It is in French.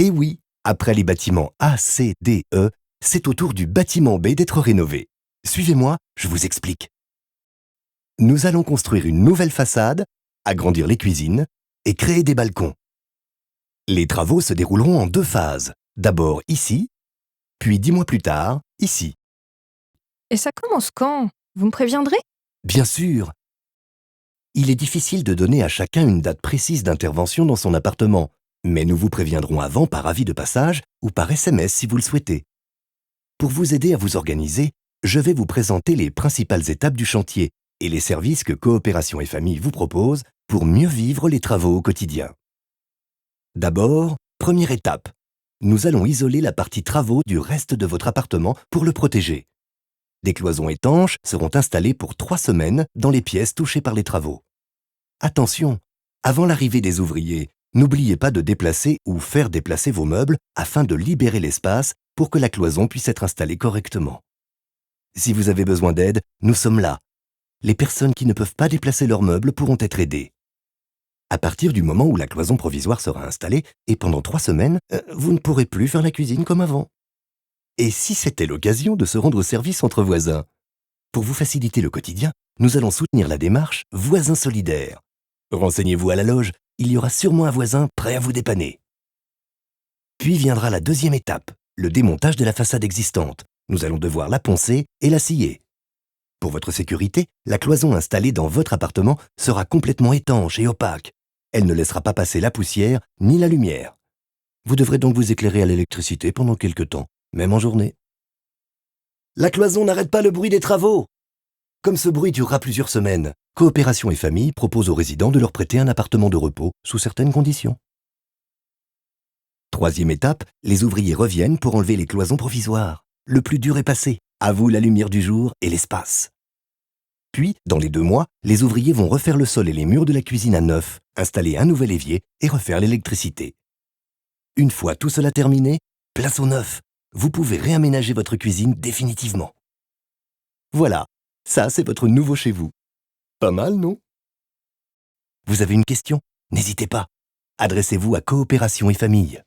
Et oui, après les bâtiments A, C, D, E, c'est au tour du bâtiment B d'être rénové. Suivez-moi, je vous explique. Nous allons construire une nouvelle façade, agrandir les cuisines et créer des balcons. Les travaux se dérouleront en 2 phases. D'abord ici, puis 10 mois plus tard, ici. Et ça commence quand? Vous me préviendrez? Bien sûr. Il est difficile de donner à chacun une date précise d'intervention dans son appartement, mais nous vous préviendrons avant par avis de passage ou par SMS si vous le souhaitez. Pour vous aider à vous organiser, je vais vous présenter les principales étapes du chantier et les services que Coopération et Famille vous propose pour mieux vivre les travaux au quotidien. D'abord, première étape, nous allons isoler la partie travaux du reste de votre appartement pour le protéger. Des cloisons étanches seront installées pour 3 semaines dans les pièces touchées par les travaux. Attention, avant l'arrivée des ouvriers, n'oubliez pas de déplacer ou faire déplacer vos meubles afin de libérer l'espace pour que la cloison puisse être installée correctement. Si vous avez besoin d'aide, nous sommes là. Les personnes qui ne peuvent pas déplacer leurs meubles pourront être aidées. À partir du moment où la cloison provisoire sera installée, et pendant 3 semaines, vous ne pourrez plus faire la cuisine comme avant. Et si c'était l'occasion de se rendre service entre voisins? Pour vous faciliter le quotidien, nous allons soutenir la démarche Voisins solidaires. Renseignez-vous à la loge, il y aura sûrement un voisin prêt à vous dépanner. Puis viendra la deuxième étape, le démontage de la façade existante. Nous allons devoir la poncer et la scier. Pour votre sécurité, la cloison installée dans votre appartement sera complètement étanche et opaque. Elle ne laissera pas passer la poussière ni la lumière. Vous devrez donc vous éclairer à l'électricité pendant quelque temps, même en journée. La cloison n'arrête pas le bruit des travaux. Comme ce bruit durera plusieurs semaines, Coopération et Famille propose aux résidents de leur prêter un appartement de repos sous certaines conditions. Troisième étape, les ouvriers reviennent pour enlever les cloisons provisoires. Le plus dur est passé, à vous la lumière du jour et l'espace. Puis, dans les 2 mois, les ouvriers vont refaire le sol et les murs de la cuisine à neuf, installer un nouvel évier et refaire l'électricité. Une fois tout cela terminé, place au neuf. Vous pouvez réaménager votre cuisine définitivement. Voilà, ça c'est votre nouveau chez vous. Pas mal, non? Vous avez une question? N'hésitez pas. Adressez-vous à Coopération et Famille.